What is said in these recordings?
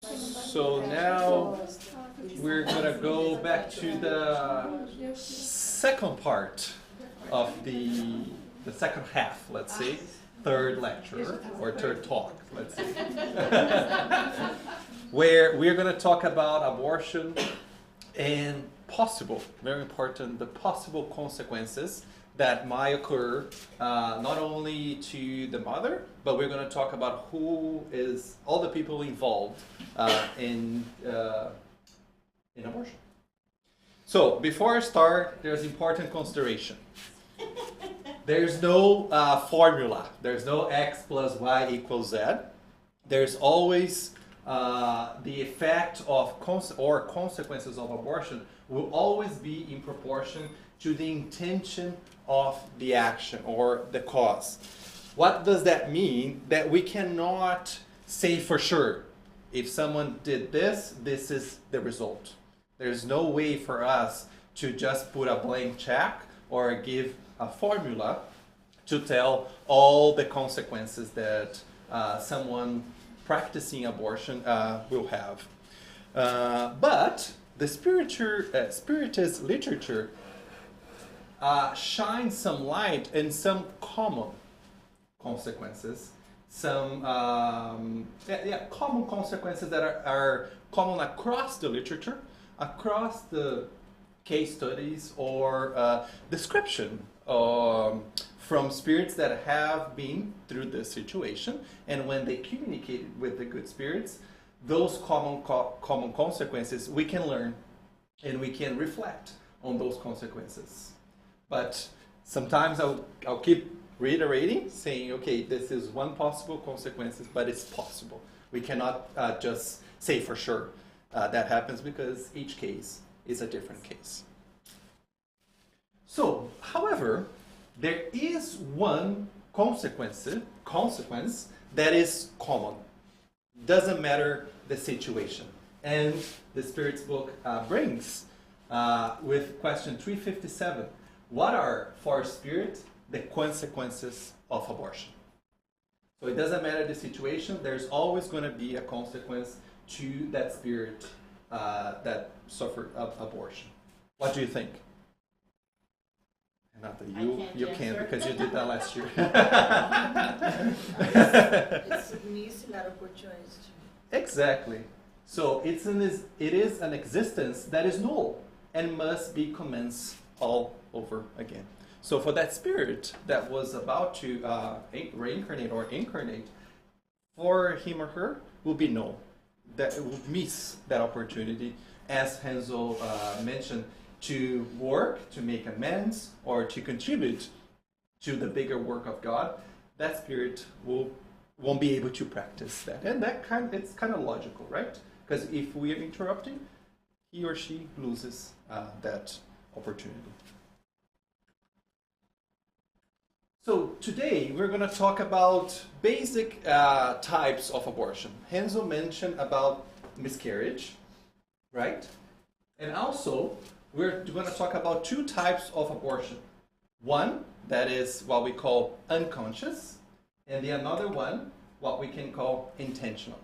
So now we're going to go back to the second part of the second half, let's say, third lecture or third talk, let's say, where we're going to talk about abortion and possible, very important, the possible consequences that might occur not only to the mother, but we're going to talk about who is all the people involved in abortion. So before I start, there's important consideration. There's no formula. There's no x plus y equals z. There's always the effect of consequences of abortion will always be in proportion to the intention of the action or the cause. What does that mean? That we cannot say for sure, if someone did this, this is the result. There's no way for us to just put a blank check or give a formula to tell all the consequences that someone practicing abortion will have. But the Spiritist literature shines some light in some common consequences, some common consequences that are common across the literature, across the case studies or description from spirits that have been through this situation, and when they communicated with the good spirits, those common consequences we can learn and we can reflect on those consequences. But sometimes I'll keep reiterating, saying, okay, this is one possible consequences, but it's possible. We cannot just say for sure that happens because each case is a different case. So, however, there is one consequence that is common. Doesn't matter the situation. And the Spirit's book brings with question 357, what are for Spirit the consequences of abortion? So it doesn't matter the situation, there's always going to be a consequence to that spirit that suffered abortion. What do you think? Not that you can't because you did that last year. It's unilateral choice. Exactly. So it is an existence that is null and must be commenced all over again. So for that spirit that was about to reincarnate or incarnate, for him or her will be null. That it will miss that opportunity, as Hansel mentioned, to work, to make amends, or to contribute to the bigger work of God. That spirit won't be able to practice that, and it's kind of logical, right? Because if we are interrupting, he or she loses that opportunity. So today we're going to talk about basic types of abortion. Hansel mentioned about miscarriage, right? And also we're going to talk about two types of abortion. One that is what we call unconscious, and the another one what we can call intentional.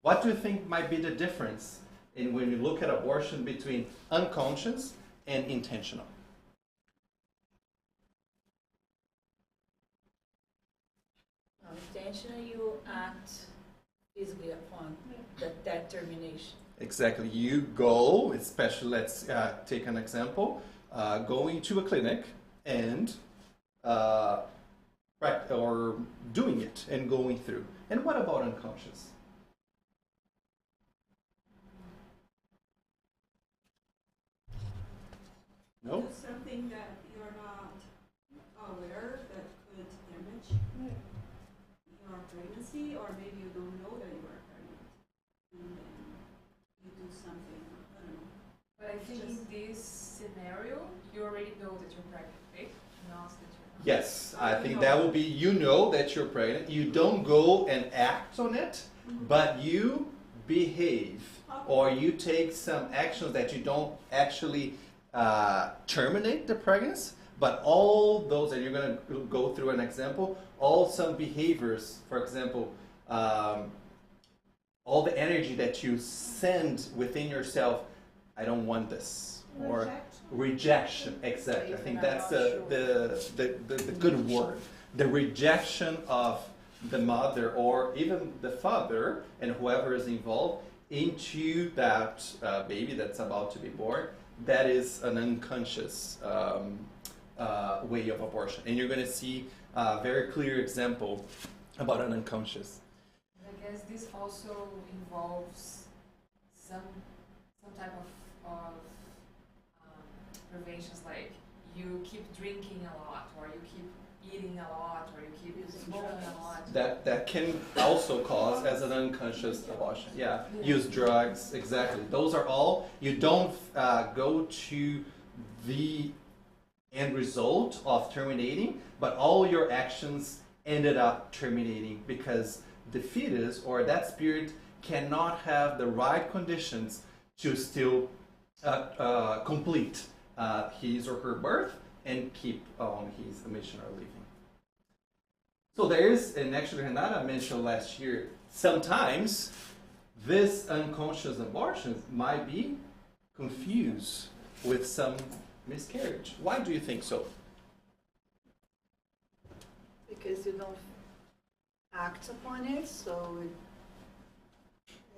What do you think might be the difference in when you look at abortion between unconscious and intentional? Intentional, you act physically upon that termination. Exactly. You go, especially, let's take an example, going to a clinic and or doing it and going through. And what about unconscious? No? Do something that you're not aware that could damage your pregnancy, or maybe you don't know that you are pregnant, and then you do something, I don't know. But I think in this scenario, you already know that you're pregnant, right? Not that you're not. Yes, I think that will be, you know that you're pregnant. You don't go and act on it, but you behave or you take some actions that you don't actually terminate the pregnancy, but all those, and you're going to go through an example, all some behaviors, for example, all the energy that you send within yourself, I don't want this, or rejection. Exactly. I think that's the good word. The rejection of the mother or even the father and whoever is involved into that baby that's about to be born. That is an unconscious way of abortion, and you're going to see a very clear example about an unconscious. I guess this also involves some type of preventions, like you keep drinking a lot, or you keep eating a lot, or you keep smoking a lot. That can also cause as an unconscious abortion. Yeah, use drugs, exactly. Those are all, you don't go to the end result of terminating, but all your actions ended up terminating because the fetus or that spirit cannot have the right conditions to still complete his or her birth and keep on his mission or living. So there is, and actually Renata mentioned last year, sometimes this unconscious abortion might be confused with some miscarriage. Why do you think so? Because you don't act upon it, so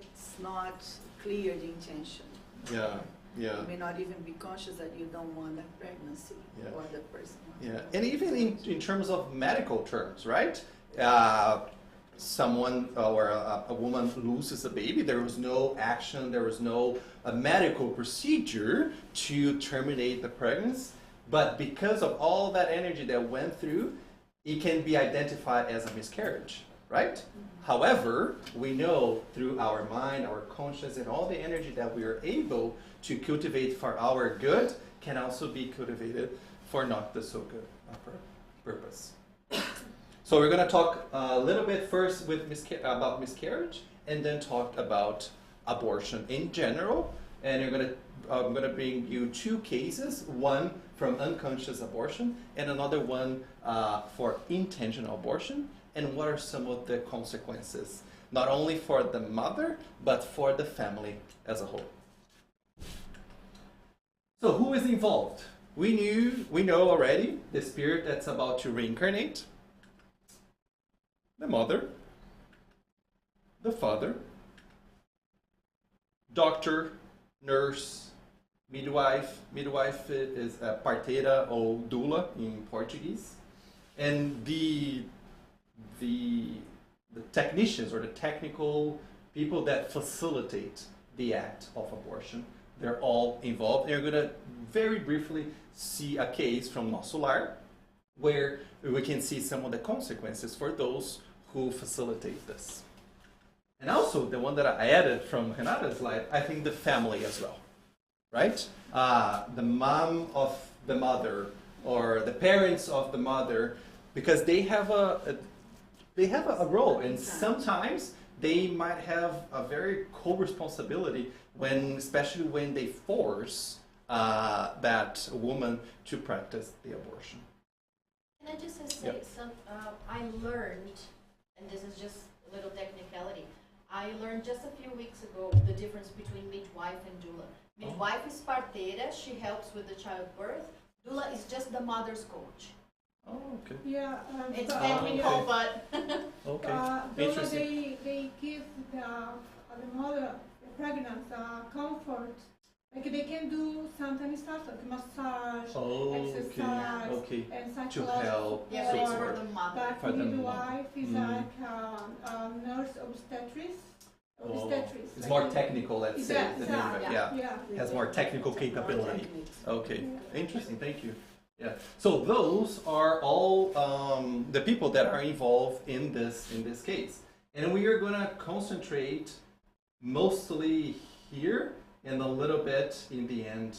it's not clear the intention. Yeah. You may not even be conscious that you don't want that pregnancy or the person. Yeah, and even in terms of medical terms, right? Someone or a woman loses a baby, there was no action, there was no medical procedure to terminate the pregnancy, but because of all that energy that went through, it can be identified as a miscarriage, right? However, we know through our mind, our conscience, and all the energy that we are able to cultivate for our good can also be cultivated for not the so good purpose. So we're going to talk a little bit first with about miscarriage, and then talk about abortion in general. And I'm going to bring you two cases, one from unconscious abortion and another one for intentional abortion, and what are some of the consequences, not only for the mother, but for the family as a whole. So who is involved? We know already the spirit that's about to reincarnate, the mother, the father, doctor, nurse, midwife. Midwife is a parteira or doula in Portuguese, and the technicians or the technical people that facilitate the act of abortion. They're all involved. And we're going to very briefly see a case from Nosso Lar where we can see some of the consequences for those who facilitate this. And also the one that I added from Renata's slide, I think the family as well, right? The mom of the mother or the parents of the mother, because they have a role, and sometimes they might have a very co-responsibility especially when they force that woman to practice the abortion. Can I just say I learned, and this is just a little technicality, I learned just a few weeks ago the difference between midwife and doula. Midwife is parteira, she helps with the childbirth. Doula is just the mother's coach. Oh, okay. Yeah, It's technical, but Okay. those Interesting. they give the mother, the pregnant, comfort. Like they can do sometimes stuff like massage, exercise, Okay. and To psychological help yeah, but it's support. for the mother. But For the midwife is Mm. like a nurse obstetrics. It's more technical, let's say. Yeah, than yeah, midwife. Yeah. Has more technical capability. Okay, Yeah. interesting, thank you. Yeah, so those are all the people that are involved in this case. And we are going to concentrate mostly here and a little bit in the end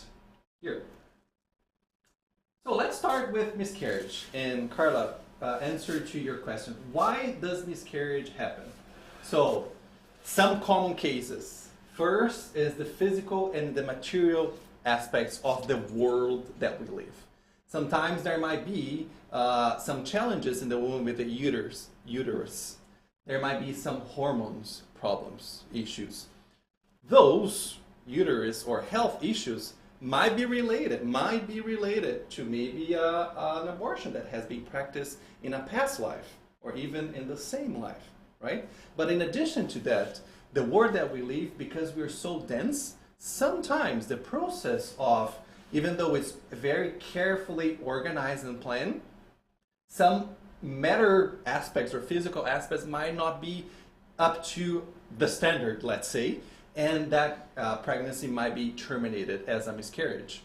here. So let's start with miscarriage. And Carla, answer to your question. Why does miscarriage happen? So, some common cases. First is the physical and the material aspects of the world that we live. Sometimes there might be some challenges in the woman with the uterus. there might be some hormones problems, issues. Those uterus or health issues might be related to maybe an abortion that has been practiced in a past life or even in the same life, right? But in addition to that, the world that we live, because we're so dense, sometimes the process of, even though it's very carefully organized and planned, some matter aspects or physical aspects might not be up to the standard, let's say, and that pregnancy might be terminated as a miscarriage.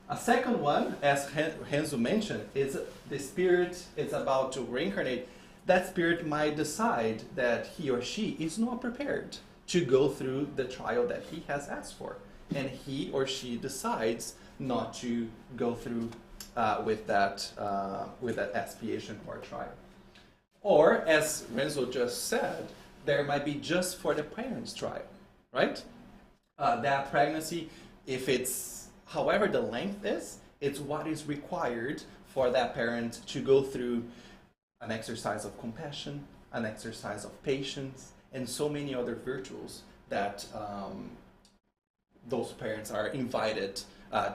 A second one, as Renzo mentioned, is the spirit is about to reincarnate. That spirit might decide that he or she is not prepared to go through the trial that he has asked for, and he or she decides not to go through with that expiation or trial. Or, as Renzo just said, there might be just for the parents' trial, right? That pregnancy, if it's, however the length is, it's what is required for that parent to go through an exercise of compassion, an exercise of patience, and so many other virtues that those parents are invited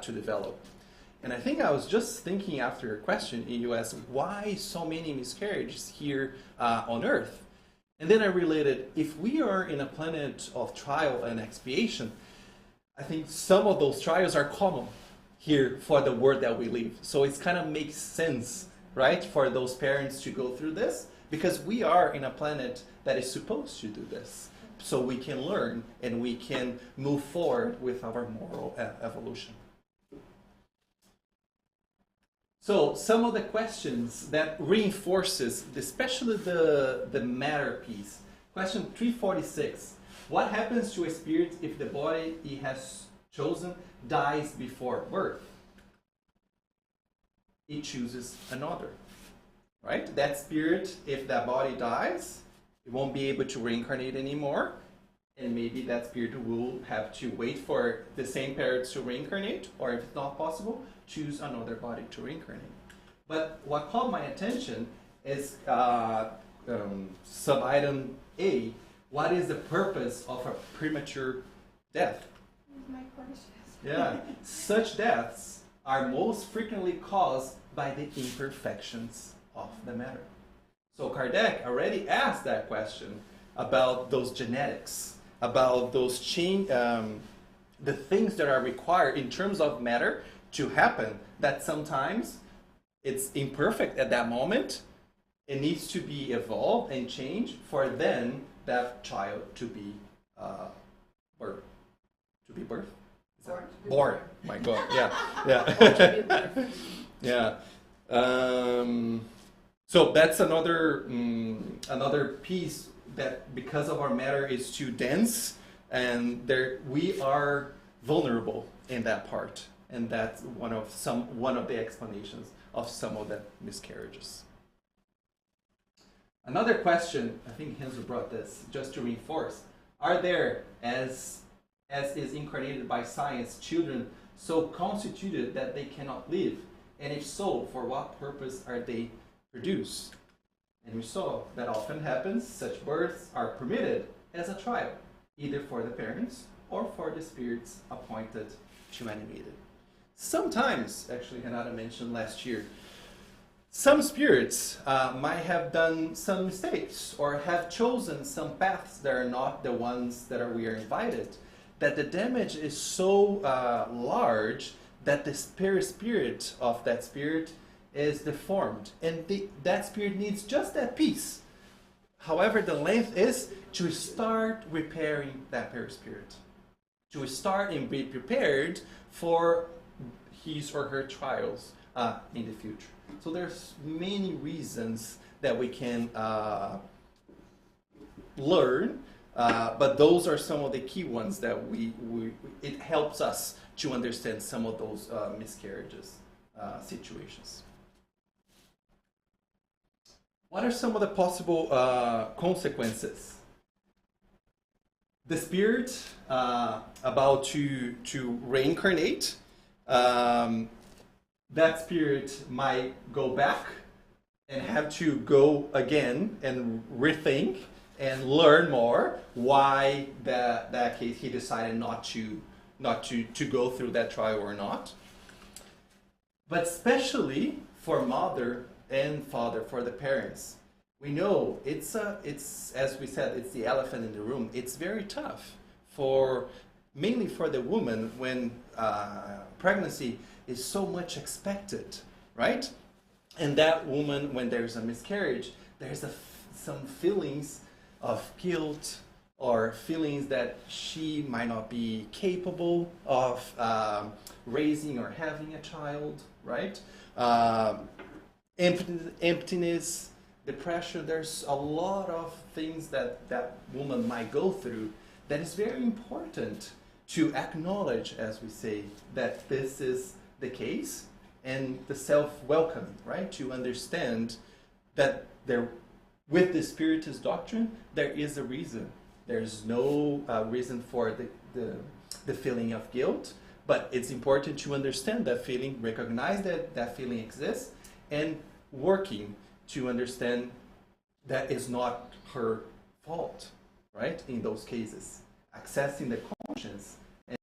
to develop. And I think I was just thinking after your question, you asked, why so many miscarriages here on Earth? And then I related, if we are in a planet of trial and expiation, I think some of those trials are common here for the world that we live. So it kind of makes sense, right, for those parents to go through this, because we are in a planet that is supposed to do this. So we can learn and we can move forward with our moral evolution. So some of the questions that reinforces, especially the matter piece. Question 346. What happens to a spirit if the body he has chosen dies before birth? He chooses another, right? That spirit, if that body dies, it won't be able to reincarnate anymore. And maybe that spirit will have to wait for the same parents to reincarnate, or if it's not possible, choose another body to reincarnate. But what caught my attention is sub-item A. What is the purpose of a premature death? My question. Yeah, such deaths are most frequently caused by the imperfections of the matter. So Kardec already asked that question about those genetics, about those the things that are required in terms of matter to happen, that sometimes it's imperfect at that moment. It needs to be evolved and changed for then that child to be birth. To be birth? Born. My God, yeah. Yeah. So that's another piece that, because of our matter is too dense, and we are vulnerable in that part, and that's one of the explanations of some of the miscarriages. Another question, I think Renzo brought this just to reinforce: are there, as is incarnated by science, children so constituted that they cannot live? And if so, for what purpose are they produced? And we saw that often happens. Such births are permitted as a trial, either for the parents or for the spirits appointed to animate it. Sometimes, actually Renata mentioned last year, some spirits might have done some mistakes or have chosen some paths that are not the ones that we are invited, that the damage is so large that the spirit of that spirit is deformed, and that spirit needs just that piece. However, the length is to start repairing that perispirit, to start and be prepared for his or her trials in the future. So there's many reasons that we can learn, but those are some of the key ones that it helps us to understand some of those miscarriages situations. What are some of the possible consequences? The spirit about to reincarnate, that spirit might go back and have to go again and rethink and learn more why that case he decided not to go through that trial or not. But especially for mother and father, for the parents, we know it's as we said, it's the elephant in the room. It's very tough mainly for the woman when pregnancy is so much expected, right? And that woman, when there's a miscarriage, there's some feelings of guilt or feelings that she might not be capable of raising or having a child, right? Emptiness, depression, there's a lot of things that woman might go through that is very important to acknowledge, as we say, that this is the case, and the self-welcoming, right? To understand that with the Spiritist doctrine, there is a reason. There's no reason for the feeling of guilt, but it's important to understand that feeling, recognize that feeling exists, and working to understand that is not her fault, right? In those cases, accessing the conscience,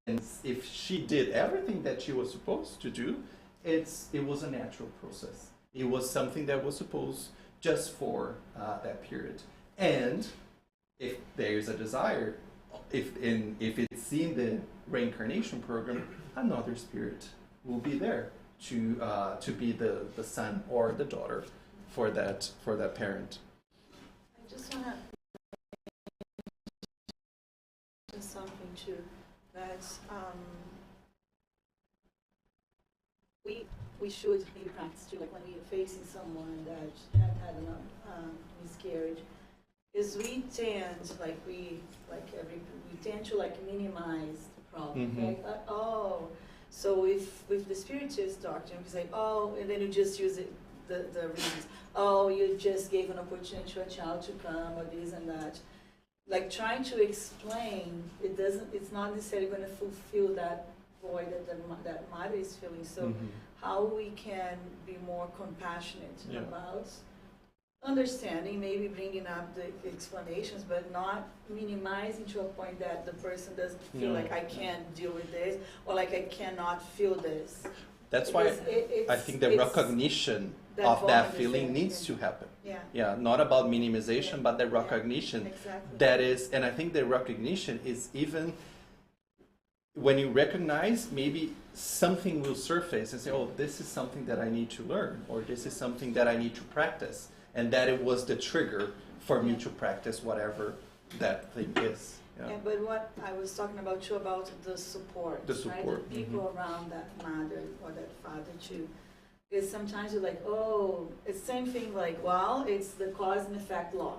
and if she did everything that she was supposed to do, it was a natural process. It was something that was supposed just for that period. And if there's a desire, if it's in the reincarnation program, another spirit will be there to be the son or the daughter for that parent. I just want to something too, that we should maybe practice too, like when we're facing someone that had a miscarriage, is we tend we tend to minimize the problem, Mm-hmm. right? Oh, so with the Spiritist doctrine, we say, oh, and then you just use it, the reasons. Oh, you just gave an opportunity to a child to come, or this and that. Like trying to explain, it's not necessarily going to fulfill that void that mother is feeling. So Mm-hmm. how we can be more compassionate about understanding, maybe bringing up the explanations, but not minimizing to a point that the person doesn't feel like I can't deal with this, or like I cannot feel this. That's why I think the recognition of that feeling needs to happen. Yeah. Yeah, not about minimization, but the recognition. Exactly. That is, and I think the recognition is even when you recognize, maybe something will surface and say, oh, this is something that I need to learn, or this is something that I need to practice. And that it was the trigger for me to practice whatever that thing is. Yeah. Yeah, but what I was talking about too, about the support, The right? support, The people around that mother or that father too. Because sometimes you're like, oh, it's the same thing, like, well, it's the cause and effect law.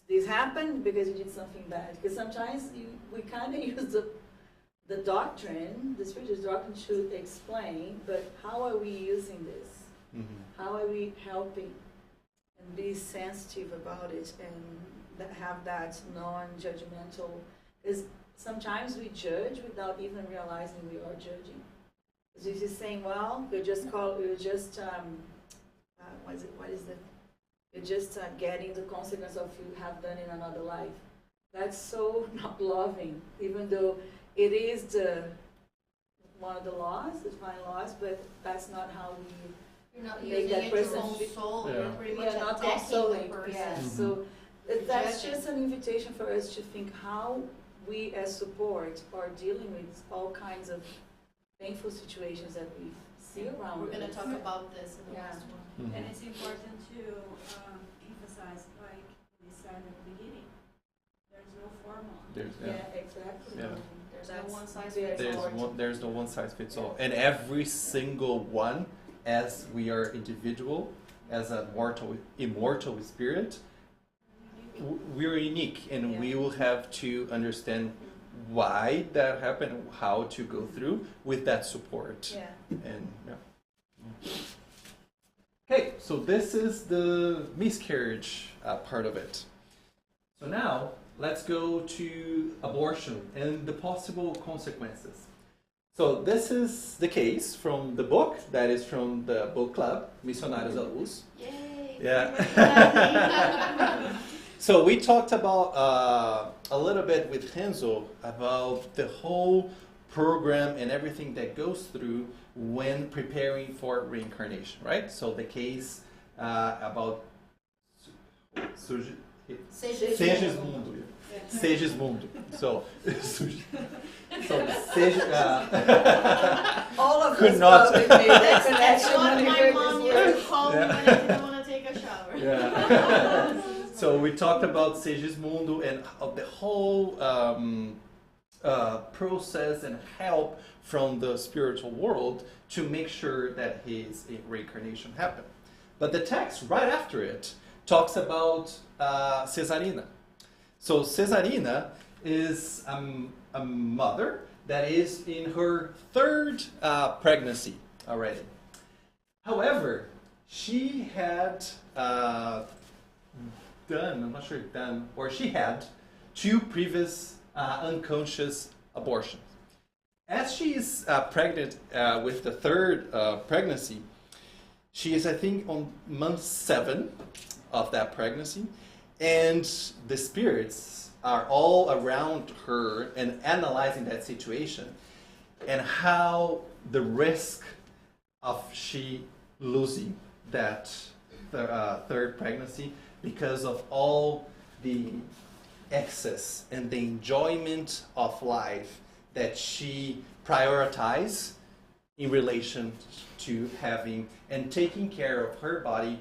This happened because you did something bad. Because sometimes we kind of use the doctrine, the spiritual doctrine should explain, but how are we using this? Mm-hmm. How are we helping? And be sensitive about it, and have that non-judgmental, because sometimes we judge without even realizing we are judging. Because if you're saying, well, you're just getting the consequence of you have done in another life. That's so not loving, even though it is one of the laws, the divine laws, but that's not how we You're not make using that it person to console, Yeah. you're pretty much yeah, not attacking consoling. the person. Yeah. Mhm. So that's Judging. just an invitation for us to think how we as support are dealing with all kinds of painful situations that we see around We're going to us. talk about this in the Yeah. last one. Mm-hmm. And it's important to emphasize, like we said at the beginning, there's no formula. Yeah, exactly. Yeah. There's That's no one size very fits all. There's no one size fits all. And every single one, as we are individual, as a immortal spirit, we're unique, and we will have to understand why that happened, and how to go through with that support. Yeah. And okay, so this is the miscarriage part of it. So now let's go to abortion and the possible consequences. So this is the case from the book, that is from the book club, Missionários da Luz. Yay! Hey, Yeah. So we talked about a little bit with Renzo about the whole program and everything that goes through when preparing for reincarnation, right? So the case about Segismundo. Segismundo. So, All of Could us not- probably made that That's connection what when we my heard mom this used word. to call me Yeah. when I didn't want to take a shower. Yeah. So we talked about Segismundo and the whole process and help from the spiritual world to make sure that his reincarnation happened. But the text right after it talks about Cesarina. So Cesarina is a mother that is in her third pregnancy already. However, she had she had two previous unconscious abortions. As she is pregnant with the third pregnancy, she is, I think, on month 7 of that pregnancy, and the spirits are all around her and analyzing that situation and how the risk of she losing that third pregnancy because of all the excess and the enjoyment of life that she prioritized in relation to having and taking care of her body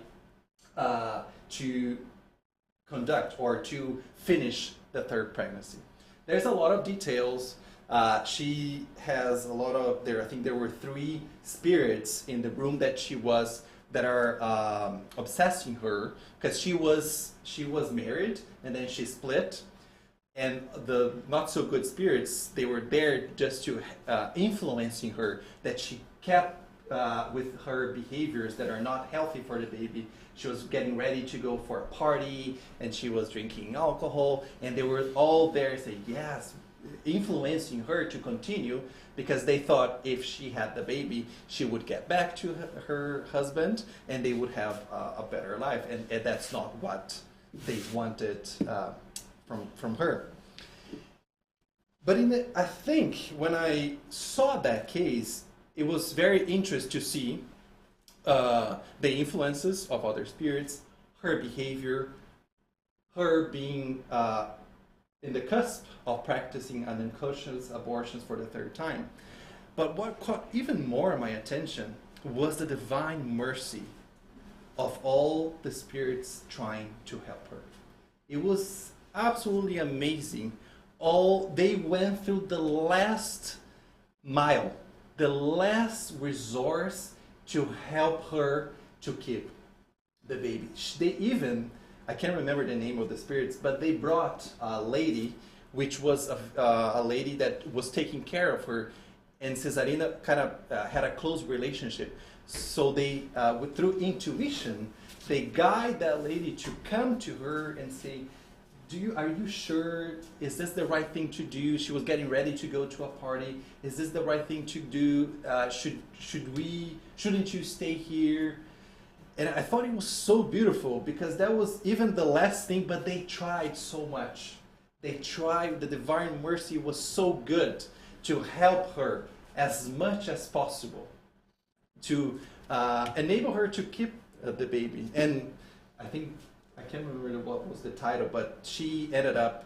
to conduct or to finish the third pregnancy. There's a lot of details. She has a lot of I think there were 3 spirits in the room that she was that are obsessing her because she was married and then she split, and the not so good spirits, they were there just to influencing her, that she kept with her behaviors that are not healthy for the baby. She was getting ready to go for a party and she was drinking alcohol, and they were all there saying yes, influencing her to continue, because they thought if she had the baby, she would get back to her husband and they would have a better life. And that's not what they wanted from her. But I think when I saw that case, it was very interesting to see the influences of other spirits, her behavior, her being in the cusp of practicing unconscious abortions for the third time. But what caught even more my attention was the divine mercy of all the spirits trying to help her. It was absolutely amazing. They went through the last mile, the last resource to help her to keep the baby. They even, I can't remember the name of the spirits, but they brought a lady, which was a lady that was taking care of her, and Cesarina kind of had a close relationship. So they, through intuition, they guide that lady to come to her and say, are you sure? Is this the right thing to do? She was getting ready to go to a party. Is this the right thing to do? Shouldn't you stay here? And I thought it was so beautiful because that was even the last thing, but they tried so much. They tried, the divine mercy was so good to help her as much as possible, to enable her to keep the baby. And I think, I can't remember what was the title, but she ended up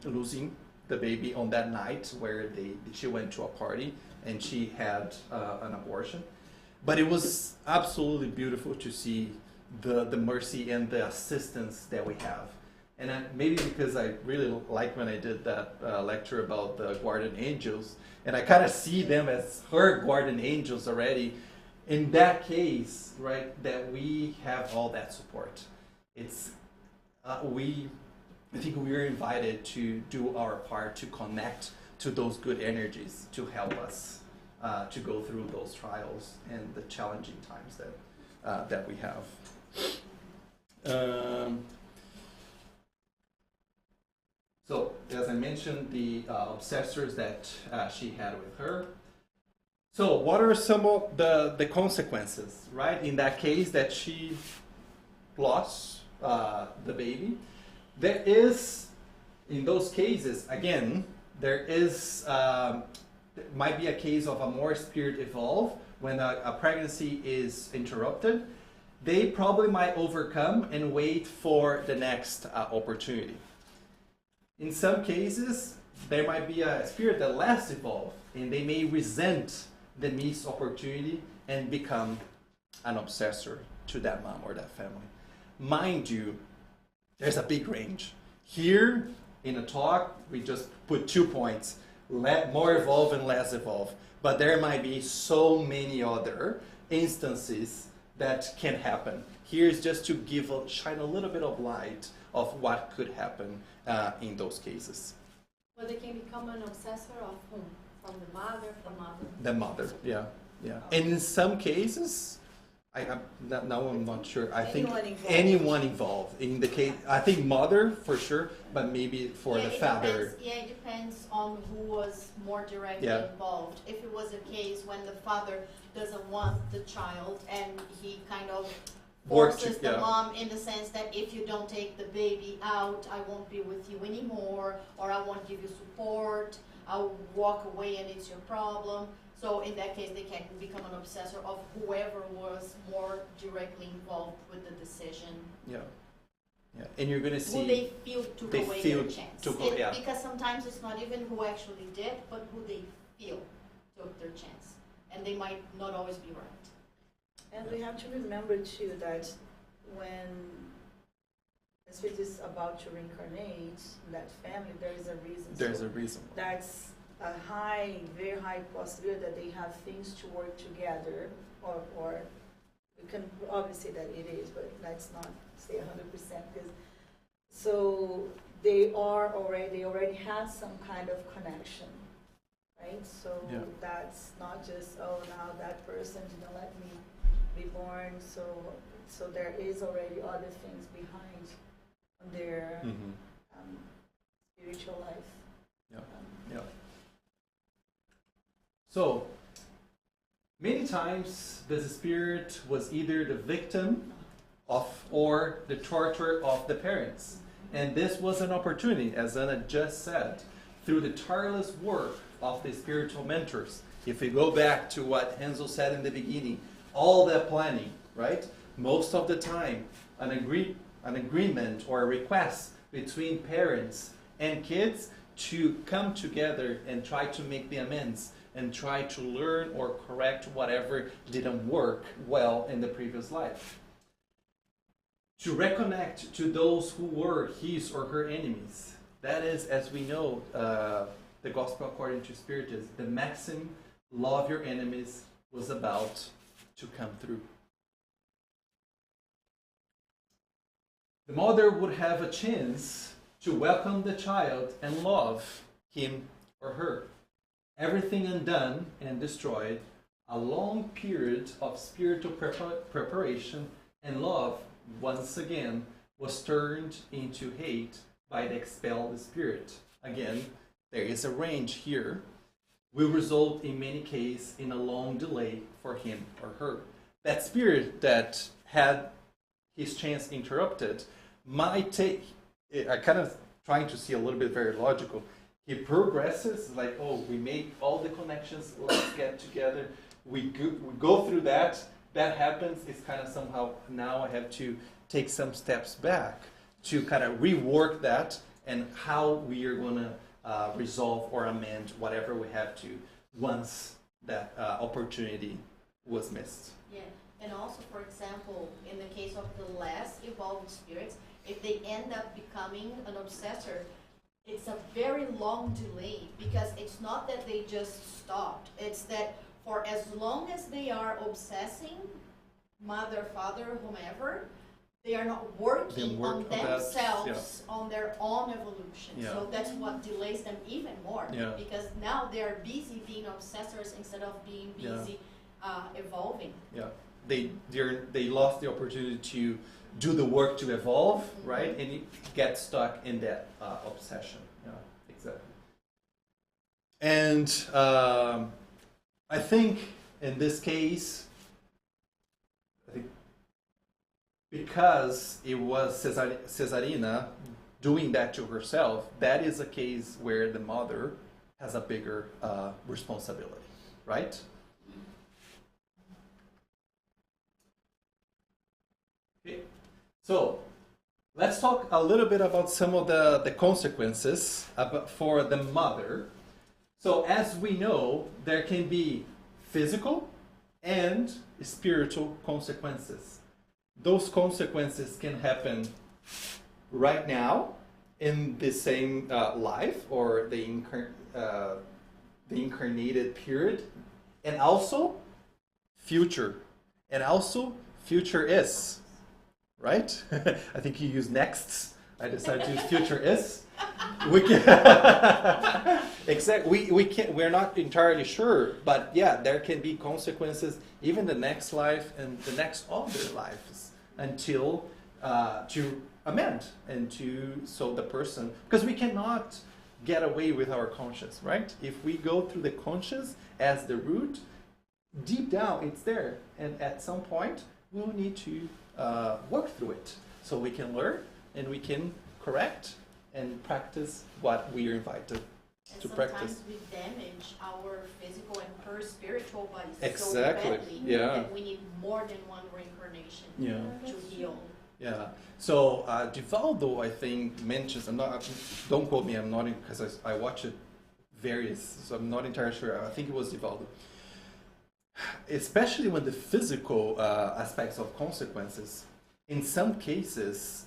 losing the baby on that night where she went to a party and she had an abortion. But it was absolutely beautiful to see the mercy and the assistance that we have. And maybe because I really like when I did that lecture about the guardian angels, and I kind of see them as her guardian angels already. In that case, right, that we have all that support. It's I think we are invited to do our part to connect to those good energies to help us to go through those trials and the challenging times that we have. So, as I mentioned, the obsessors that she had with her. So, what are some of the consequences, right? In that case, that she lost the baby. There is, in those cases, again, there is might be a case of a more spirit evolve when a pregnancy is interrupted. They probably might overcome and wait for the next opportunity. In some cases, there might be a spirit that less evolved, and they may resent the missed opportunity and become an obsessor to that mom or that family. Mind you, there's a big range. Here in a talk, we just put 2 points, more evolve and less evolve. But there might be so many other instances that can happen. Here is just to shine a little bit of light of what could happen in those cases. But they can become an obsessor of whom? From the mother, The mother, yeah. And in some cases, now I'm not sure. I think anyone involved. In the case, I think mother for sure, but maybe for the father. It depends on who was more directly involved. If it was a case when the father doesn't want the child and he kind of forces the mom in the sense that if you don't take the baby out, I won't be with you anymore, or I won't give you support, I'll walk away and it's your problem. So in that case, they can become an obsessor of whoever was more directly involved with the decision. Yeah. And you're going to see who they feel took away their chance. Because sometimes it's not even who actually did, but who they feel took their chance. And they might not always be right. And we have to remember too that when the spirit is about to reincarnate in that family, there is a reason. There's a reason. That's a very high possibility that they have things to work together, or we can obviously say that it is, but let's not say 100%. Because so they already have some kind of connection, right? So that's not just now that person didn't let me be born, so there is already other things behind their spiritual life. So many times the spirit was either the victim of or the torturer of the parents, and this was an opportunity, as Anna just said, through the tireless work of the spiritual mentors. If we go back to what Hansel said in the beginning, all that planning, right? Most of the time, an agreement or a request between parents and kids to come together and try to make the amends and try to learn or correct whatever didn't work well in the previous life. To reconnect to those who were his or her enemies. That is, as we know, the gospel according to Spiritism, the maxim, love your enemies, was about to come through. The mother would have a chance to welcome the child and love him or her. Everything undone and destroyed, a long period of spiritual preparation and love once again was turned into hate by the expelled spirit. Again, there is a range here. Will result in many cases in a long delay for him or her. That spirit that had his chance interrupted might take, I kind of trying to see a little bit very logical. He progresses like, we made all the connections, let's get together. We go through that happens. It's kind of somehow now I have to take some steps back to kind of rework that and how we are going to resolve or amend whatever we have to once that opportunity was missed. Yeah, and also, for example, in the case of the less evolved spirits, if they end up becoming an obsessor, it's a very long delay, because it's not that they just stopped. It's that for as long as they are obsessing mother, father, whomever, they are not working on themselves, on their own evolution. Yeah. So that's what delays them even more, Yeah. because now they're busy being obsessors instead of being busy evolving. Yeah, they lost the opportunity to do the work to evolve, right? And you get stuck in that obsession. Yeah, exactly. And I think in this case, I think because it was Cesarina doing that to herself, that is a case where the mother has a bigger responsibility, right? Okay. So let's talk a little bit about some of the consequences for the mother. So as we know, there can be physical and spiritual consequences. Those consequences can happen right now in the same life or the incarnated period, and also future. And also future is, right? I think you use nexts. I decided to use future is. We can exactly. We can. We're not entirely sure, but yeah, there can be consequences even the next life and the next other lives until to amend and to so the person, because we cannot get away with our conscience, right? If we go through the conscience as the root, deep down it's there, and at some point we'll need to work through it so we can learn and we can correct and practice what we are invited to practice. Sometimes we damage our physical and her spiritual bodies Exactly. so badly that we need more than one reincarnation to heal. Yeah. So Divaldo, I think, mentions. Don't quote me. I'm not because I watch it various, so I'm not entirely sure. I think it was Divaldo. Especially when the physical aspects of consequences. In some cases,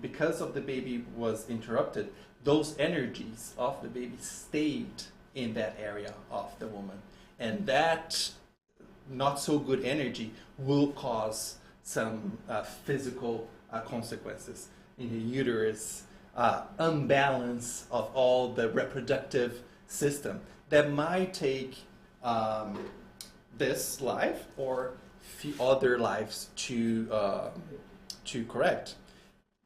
because of the baby was interrupted, those energies of the baby stayed in that area of the woman. And that not so good energy will cause some physical consequences in the uterus, unbalance of all the reproductive system that might take this life or other lives to correct.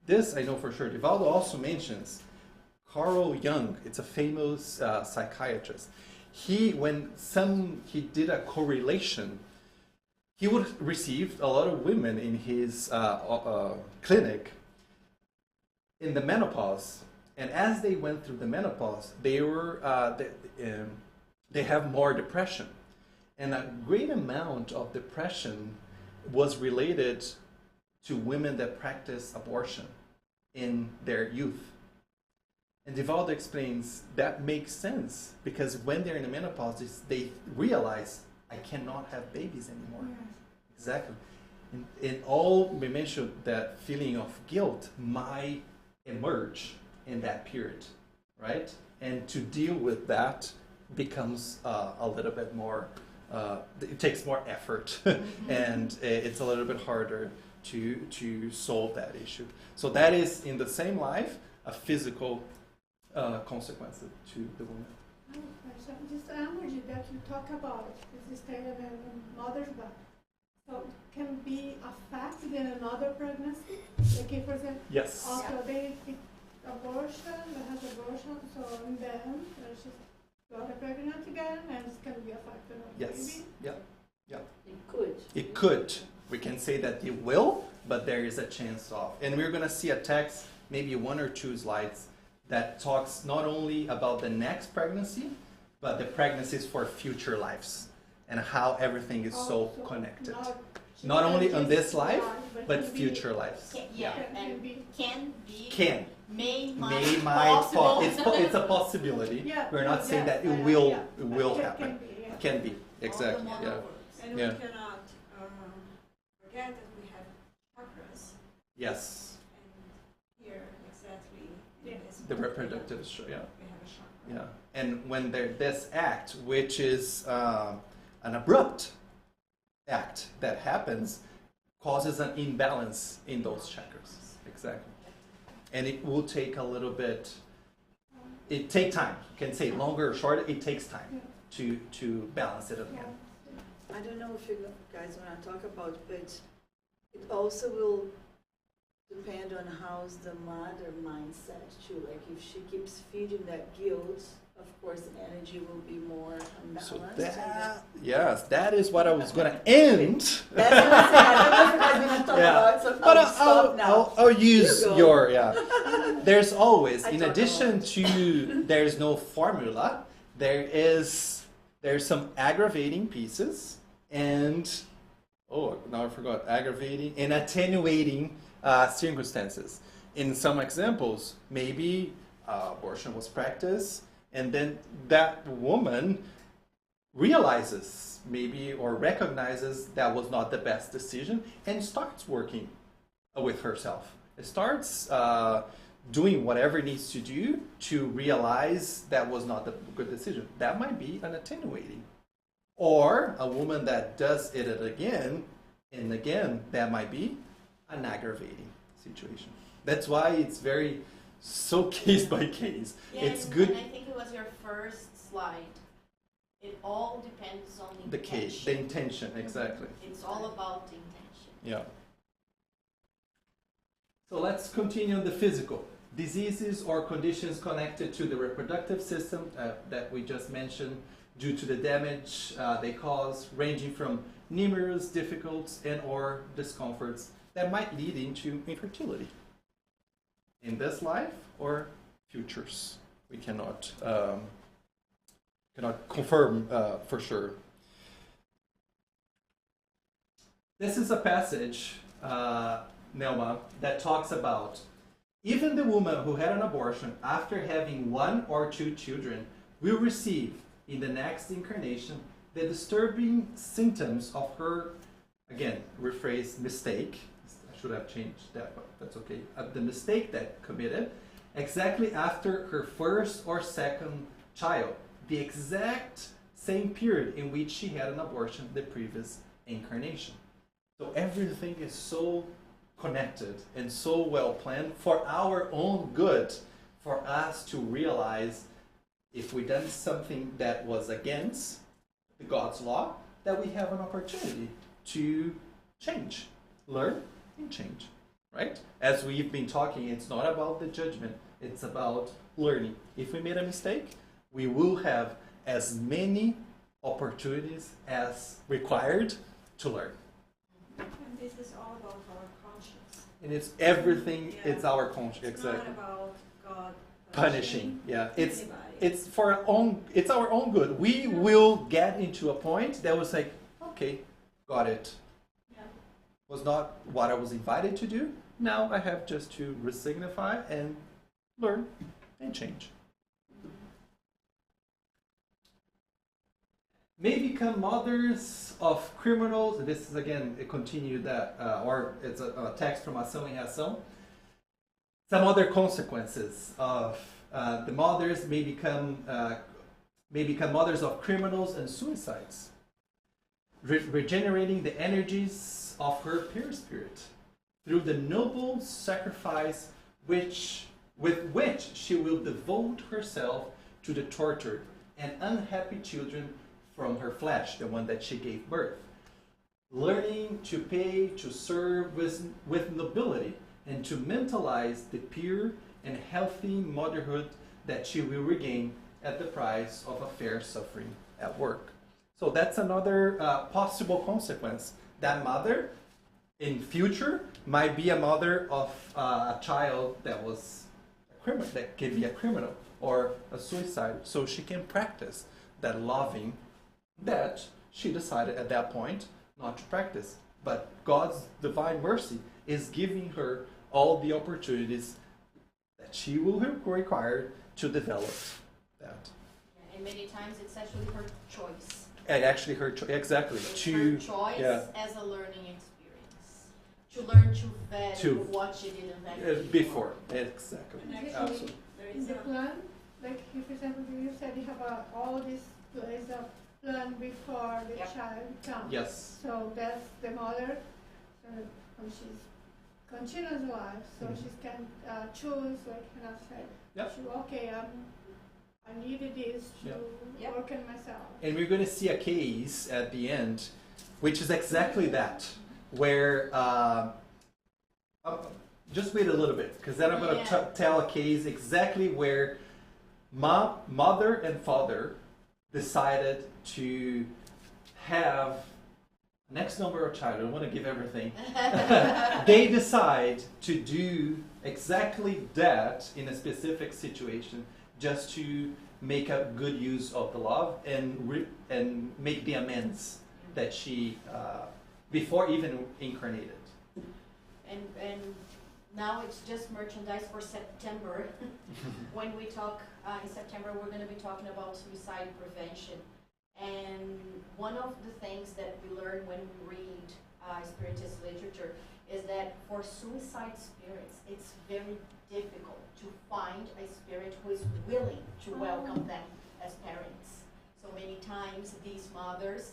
This I know for sure. Divaldo also mentions Carl Jung. It's a famous psychiatrist. He did a correlation. He would receive a lot of women in his clinic in the menopause, and as they went through the menopause, they have more depression. And a great amount of depression was related to women that practice abortion in their youth. And Divaldo explains that makes sense because when they're in the menopause, they realize, I cannot have babies anymore. Yes. Exactly. And all we mentioned, that feeling of guilt might emerge in that period, right? And to deal with that becomes a little bit more it takes more effort and it's a little bit harder to solve that issue. So that is in the same life a physical consequence to the woman. I have a question. This energy that you talk about is staying in a mother's body. So it can be affected in another pregnancy? Like if, for example, Yes. after they abortion, they have abortion, so and then she's got pregnant again, and it's going to be affected on the Yes. baby. Yeah. It could. It could. We can say that it will, but there is a chance of. And we're going to see a text, maybe 1 or 2 slides, that talks not only about the next pregnancy, but the pregnancies for future lives and how everything is so connected. Not only on this life, but future lives. Can. Possible. It's a possibility. Yeah, We're not saying that it will happen. Can be. Exactly. All the Yeah. model And Yeah. we cannot forget that we have chakras, Yes. and here exactly in Yeah. this The particular, reproductive. Yeah. we have a chakra. Yeah. And when this act, which is an abrupt act that happens, causes an imbalance in those chakras. Exactly. And it will take a little bit. It takes time. You can say longer or shorter. It takes time to balance it again. I don't know if you guys want to talk about, but it also will depend on how's the mother mindset too. Like if she keeps feeding that guilt of course, the energy will be more unbalanced. So and then- that, yes, that is what I was going to end. That's what I said. I don't know if you guys going to talk Yeah. about it, so But I'll stop now. I'll use You go. your, yeah. There's always, I in talk a addition lot. to there's no formula, there's some aggravating pieces and, oh, now I forgot, aggravating and attenuating circumstances. In some examples, maybe abortion was practiced and then that woman realizes maybe or recognizes that was not the best decision and starts working with herself. It starts doing whatever it needs to do to realize that was not the good decision. That might be an attenuating. Or a woman that does it again and again, that might be an aggravating situation. That's why it's very so case by case. Yeah, It's and, good. And I think it was your first slide. It all depends on the The case, the intention, exactly. It's all about the intention. Yeah. So let's continue on the physical. Diseases or conditions connected to the reproductive system that we just mentioned due to the damage they cause, ranging from numerous difficulties and or discomforts that might lead into infertility. In this life or futures. We cannot confirm for sure. This is a passage, Nelma, that talks about even the woman who had an abortion after having 1 or 2 children will receive in the next incarnation the disturbing symptoms of her, again, rephrase, mistake. I should have changed that, but that's okay. The mistake that committed exactly after her first or second child, the exact same period in which she had an abortion the previous incarnation. So everything is so connected and so well planned for our own good, for us to realize if we done something that was against the God's law, that we have an opportunity to change, learn and change, right? As we've been talking, it's not about the judgment, it's about learning. If we made a mistake, we will have as many opportunities as required to learn. And this is all about our conscience. And it's everything, Yeah. it's our conscience, It's exactly. not about God Punishing, yeah. It's anybody. for our own, it's our own good. We will get into a point that was like, okay, got it. Yeah. Was not what I was invited to do. Now I have just to resignify and learn and change. May become mothers of criminals. This is again a continue that, or it's a text from Ação em Ação. Some other consequences of the mothers may become mothers of criminals and suicides, regenerating the energies of her pure spirit through the noble sacrifice with which she will devote herself to the tortured and unhappy children from her flesh, the one that she gave birth. Learning to pay, to serve with nobility, and to mentalize the pure and healthy motherhood that she will regain at the price of a fair suffering at work. So that's another possible consequence. That mother in future might be a mother of a child that was a criminal, that can be a criminal or a suicide. So she can practice that loving that she decided at that point not to practice. But God's divine mercy is giving her all the opportunities that she will require to develop that. Yeah, and many times it's actually her choice. And actually her exactly. It's To her choice yeah. as a learning experience. To learn to value To- what she didn't value before. Exactly. And actually, Absolutely. there In is the a plan, like if, for example, you said you have all this place of plan before the Yep. child comes. Yes. So that's the mother, so when she's continuous life, so Mhm. she can choose, like Hannah said, Yep. okay, I needed this to Yep. work on myself. And we're going to see a case at the end, which is exactly that, where just wait a little bit, because then I'm going to Yeah. tell a case exactly where mother and father decided to have next number of child. I don't want to give everything. They decide to do exactly that in a specific situation, just to make a good use of the love and make the amends that she before even incarnated. And now it's just merchandise for September. When we talk in September, we're going to be talking about suicide prevention. And one of the things that we learn when we read Spiritist literature is that for suicide spirits, it's very difficult to find a spirit who is willing to welcome them as parents. So many times these mothers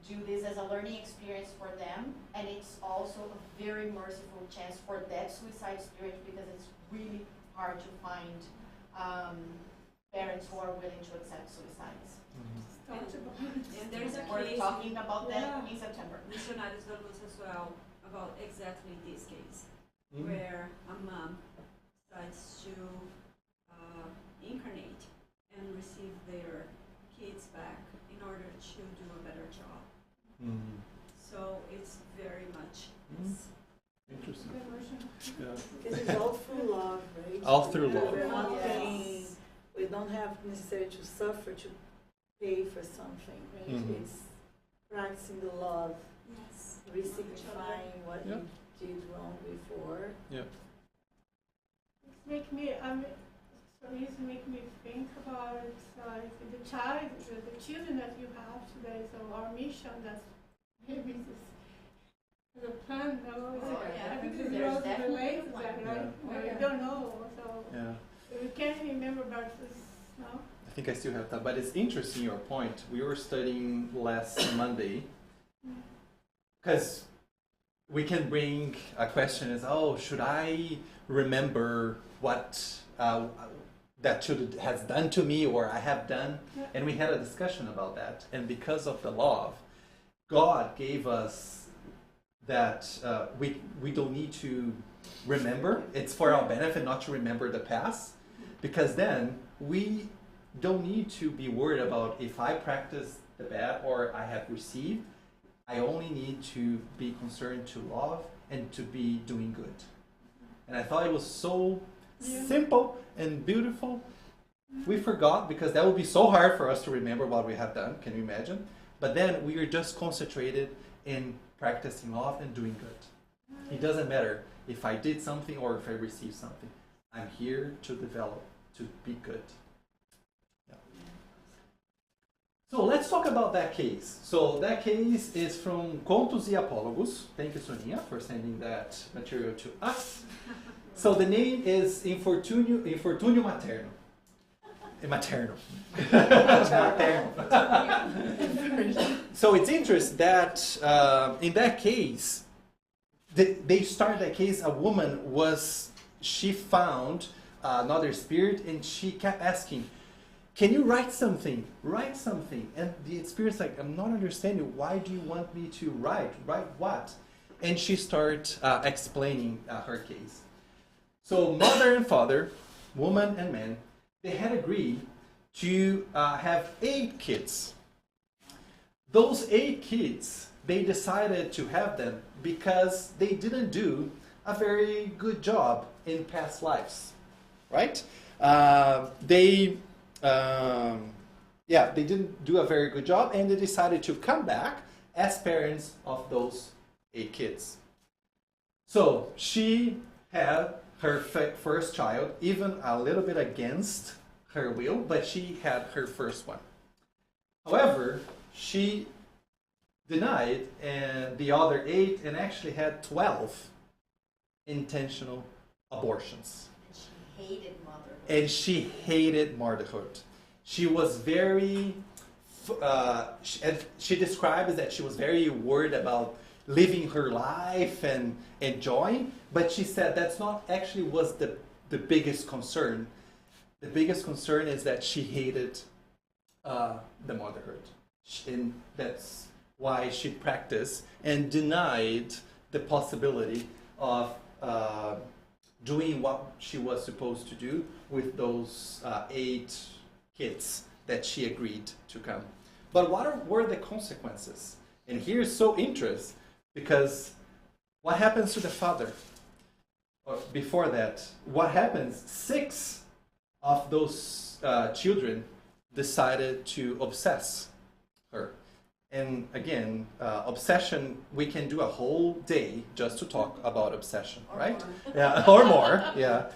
do this as a learning experience for them, and it's also a very merciful chance for that suicide spirit, because it's really hard to find parents who are willing to accept suicides. And there's a We're case talking about that Yeah. in September. Missionários da Luz as well about exactly this case, where a mom decides to incarnate and receive their kids back in order to do a better job. So it's very much this. Interesting. Emotional. Yeah. Because it's all through love, right? All through love. We're not Yes. paying, we don't have necessarily to suffer to pay for something, right? Mhm. It's practicing the love, Yes. resignifying what Yeah. you did wrong before. It's make me, so it's make me think about the child, the children that you have today. So our mission, that's maybe this the plan. No, Oh, yeah. I think this There's goes definitely related a to plan. that, right? Yeah. No, Yeah. you don't know, so Yeah. we can't remember about this now. I think I still have that, but it's interesting your point. We were studying last Monday, because we can bring a question as, oh, should I remember what that child has done to me or I have done? Yeah. And we had a discussion about that. And because of the love, God gave us that we don't need to remember. It's for our benefit not to remember the past, because then we don't need to be worried about if I practice the bad or I have received. I only need to be concerned to love and to be doing good. And I thought it was so simple and beautiful. We forgot, because that would be so hard for us to remember what we have done. Can you imagine? But then we are just concentrated in practicing love and doing good. It doesn't matter if I did something or if I received something. I'm here to develop, to be good. Yeah. So let's talk about that case. So that case is from Contos e Apólogos. Thank you, Sonia, for sending that material to us. So the name is Infortúnio Materno. Materno. So it's interesting that in that case, they started that case. A woman she found another spirit, and she kept asking, "Can you write something? Write something." And the spirit's like, "I'm not understanding. Why do you want me to write? Write what?" And she started explaining her case. So mother and father, woman and man, they had agreed to have 8 kids. Those 8 kids, they decided to have them because they didn't do a very good job in past lives, right? They didn't do a very good job, and they decided to come back as parents of those 8 kids. So she had her first child, even a little bit against her will, but she had her first one. However, she denied and the other 8, and actually had 12 intentional abortions. And she hated motherhood. And she hated motherhood. She was very, she describes that she was very worried about living her life and enjoying, but she said that's not actually was the biggest concern. The biggest concern is that she hated the motherhood. And that's why she practiced and denied the possibility of doing doing what she was supposed to do with those 8 kids that she agreed to come. But what were the consequences? And here's so interesting, because what happens to the father? Or before that, what happens? 6 of those children decided to obsess her. And again, obsession, we can do a whole day just to talk about obsession, Or right? more. Yeah, or more, yeah.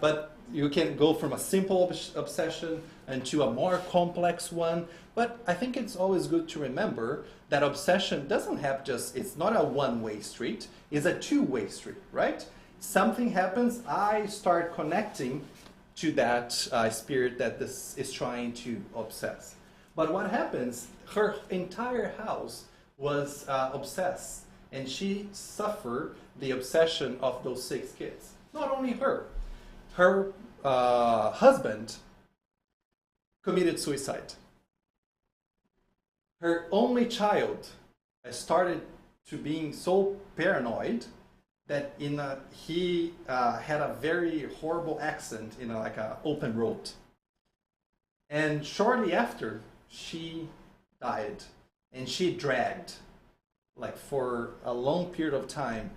But you can go from a simple obsession into a more complex one. But I think it's always good to remember that obsession doesn't have it's not a one-way street, it's a two-way street, right? Something happens, I start connecting to that spirit that this is trying to obsess. But what happens, her entire house was obsessed, and she suffered the obsession of those 6 kids. Not only her husband committed suicide. Her only child started to being so paranoid that he had a very horrible accident in like an open road. And shortly after, she died, and she dragged, like for a long period of time,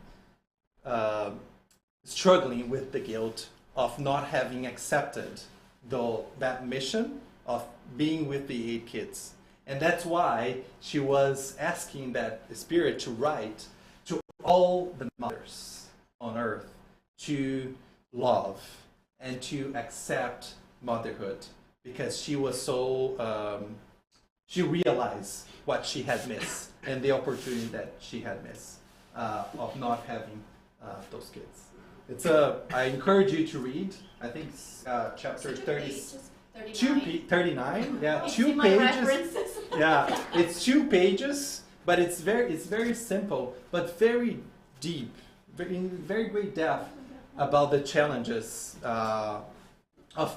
struggling with the guilt of not having accepted that mission of being with the 8 kids. And that's why she was asking that spirit to write to all the mothers on earth to love and to accept motherhood, because she was so, she realized what she had missed and the opportunity that she had missed of not having those kids. I encourage you to read, I think chapter 39, yeah, You 2 see my pages. references? Yeah, it's 2 pages, but it's very simple, but very deep, in very great depth about the challenges of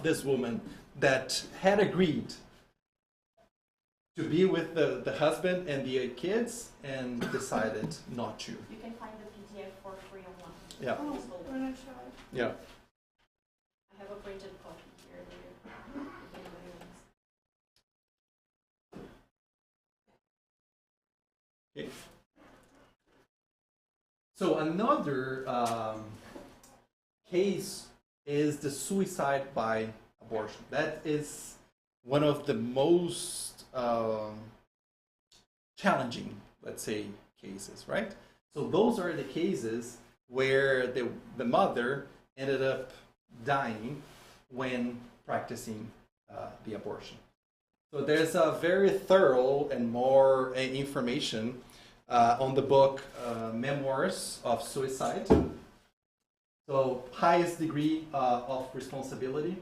this woman that had agreed to be with the husband and the 8 kids and decided not to. You can find the PDF for free online. Yeah. Oh, we're not sure. Yeah. I have a printed copy here. If anybody wants. Okay. So another case is the suicide by abortion. That is one of the most challenging, let's say, cases, right? So those are the cases where the mother ended up dying when practicing the abortion. So there's a very thorough and more information on the book Memoirs of Suicide. So highest degree of responsibility.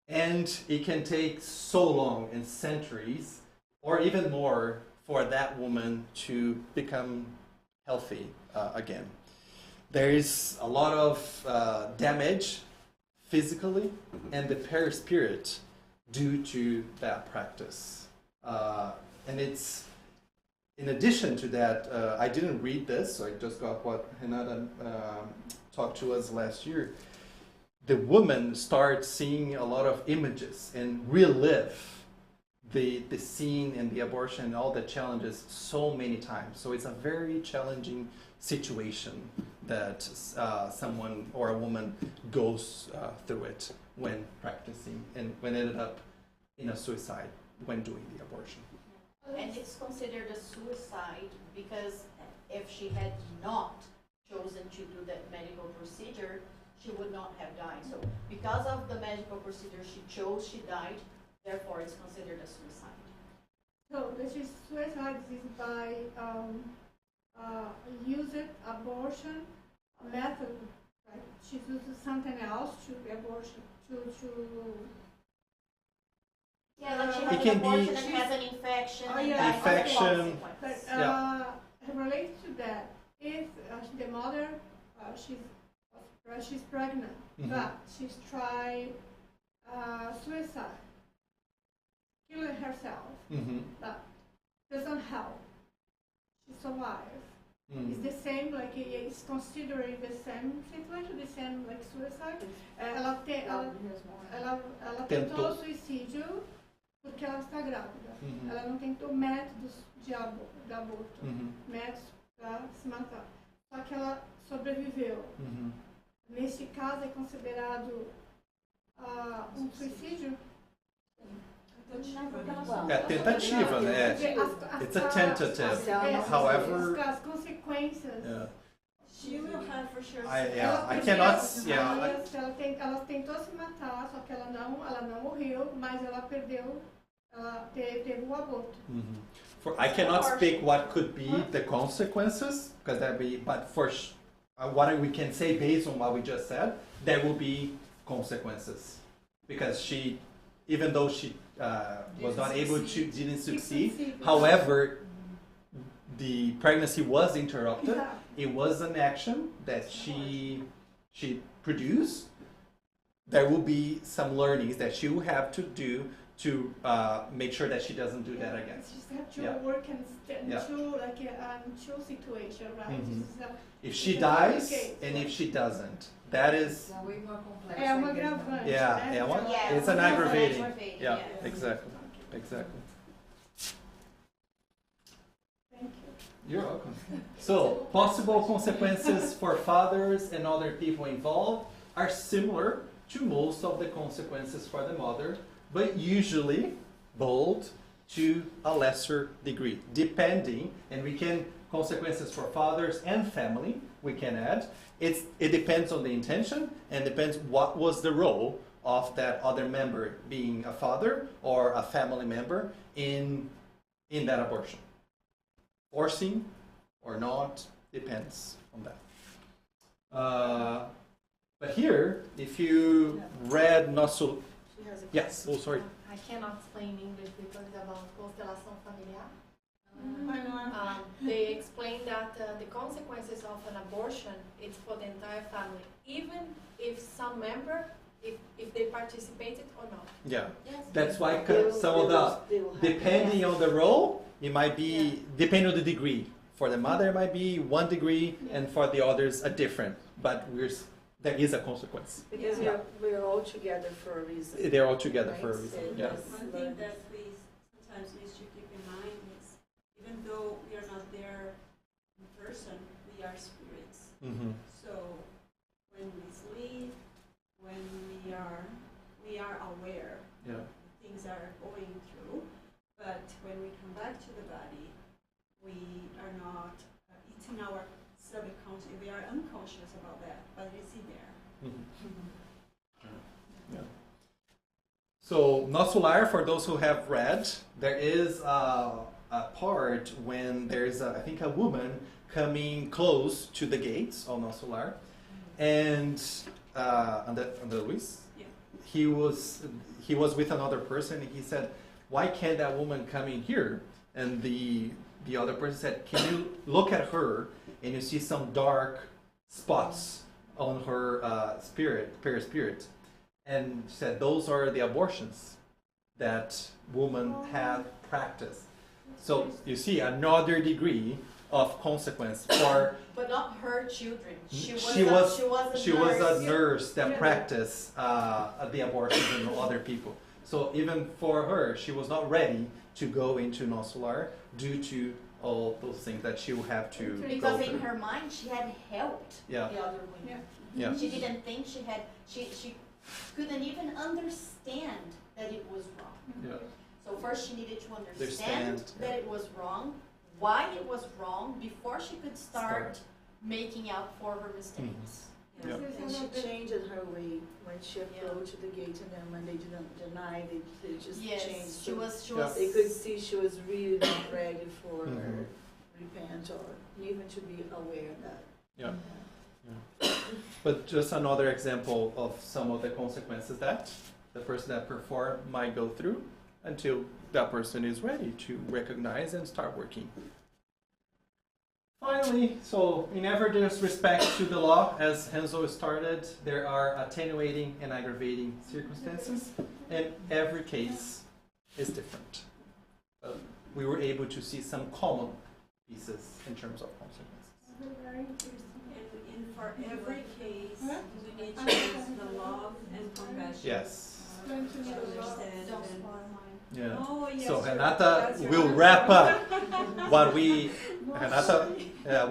And it can take so long and centuries, or even more, for that woman to become healthy again. There is a lot of damage physically and the perispirit due to that practice. And it's, in addition to that, I didn't read this, so I just got what Renata talked to us last year. The woman starts seeing a lot of images and relive the scene and the abortion and all the challenges so many times. So it's a very challenging situation that someone or a woman goes through it when practicing and when ended up in a suicide when doing the abortion. And it's considered a suicide because if she had not chosen to do that medical procedure, she would not have died. So because of the medical procedure she chose, she died, therefore it's considered a suicide. So this is suicide is by using abortion method, right? She uses something else to abortion to Yeah, like she It has can an be- abortion and has an infection Oh, and yeah. dies of the Infection. consequence. but related to that, if the mother she's pregnant, Mhm. but she's tried suicide, killing herself, Mm-hmm. but doesn't help. She survives. It's the same, like it's considering the same situation, the same like suicide. Ela tentou suicídio porque ela está grávida. Ela não tentou métodos de aborto, métodos para se matar. Só que ela sobreviveu. Neste caso é considerado suicídio? É tentativa, né? It's a tentative. However, as consequências. yeah. She will have for sure. I cannot. Yeah. Ela tentou se matar, só que ela não morreu, mas ela perdeu, teve o aborto. I cannot speak what could be the consequences, because but for what we can say based on what we just said, there will be consequences, because she, even though she was not able to, didn't succeed. However, the pregnancy was interrupted. Yeah. It was an action that she produced. There will be some learnings that she will have to do to make sure that she doesn't do that again. She just have to work in two situation, right? If she dies and if she doesn't, that is É uma agravante. it's an aggravating. Yeah, exactly. Thank you. You're welcome. So, possible consequences for fathers and other people involved are similar to most of the consequences for the mother, but usually bold to a lesser degree, depending, and we can, consequences for fathers and family, we can add. It depends on the intention and depends what was the role of that other member, being a father or a family member in that abortion. Forcing or not, depends on that. But here, if you read Nosso... Yes, oh sorry. I cannot explain English because about constelação familiar. Mm-hmm. They explain that the consequences of an abortion it's for the entire family, even if some member, if they participated or not. Yeah, Yes. that's why some of the, depending on the role, it might be, depending on the degree. For the mother, it might be 1 degree, and for the others, a different. But there is a consequence. Because we're all together for a reason. They're all together Right? for a reason. Yeah. One thing that we sometimes need to keep in mind is, even though we are not there in person, we are spirits. So when we sleep, when we are aware Yeah. things are going through, but when we come back to the body, we are not, it's in our subconscious, we are unconscious about that, but it's in there. Yeah. So, Nosso Lar, for those who have read, there is a part when there's, I think, a woman coming close to the gates of Nosso Lar, and André Luis, Yeah. he was with another person, and he said, "Why can't that woman come in here?" And the other person said, "Can you look at her and you see some dark spots on her perispirit?" And she said, "Those are the abortions that women have practiced." So you see another degree of consequence for. But not her children. She was a nurse that Yeah. practiced the abortions in other people. So even for her, she was not ready to go into Nosso Lar due to all those things that she will have to Because go in through. her mind she had helped Yeah. the other women. Yeah. She didn't think she had, she couldn't even understand that it was wrong. Yeah. So first she needed to Understand, understand that it was wrong, why it was wrong, before she could start making out for her mistakes. Yeah. And she changed her way when she approached the gate, and then when they didn't deny, they just Yes, changed. she So was, they could see she was really not ready for Mhm. repent or even to be aware that. Yeah. But just another example of some of the consequences that the person that performed might go through until that person is ready to recognize and start working. Finally, so in every respect to the law, as Renzo started, there are attenuating and aggravating circumstances, and every case is different. We were able to see some common pieces in terms of consequences. very interesting. And for every case, Huh? we need to use the love and compassion. Yes. Learn to To know love. understand. Don't and- spoil mine. Yeah. Oh, yes. So you're- Renata yes, you're will right. wrap up what we Renata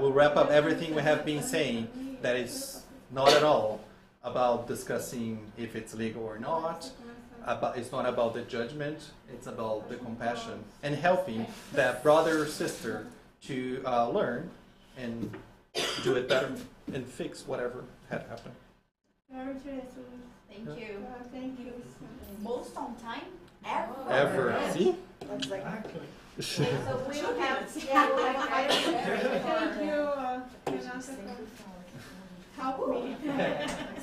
will wrap up everything we have been saying. That is not at all about discussing if it's legal or not. It's not about the judgment. It's about the compassion and helping that brother or sister to learn and do it better and fix whatever had happened. Very interesting. Thank Yeah. you. Thank you. Most on time ever. Ever. See? That's like, So we'll have, yeah, we'll have Thank you, Renata, for helping me.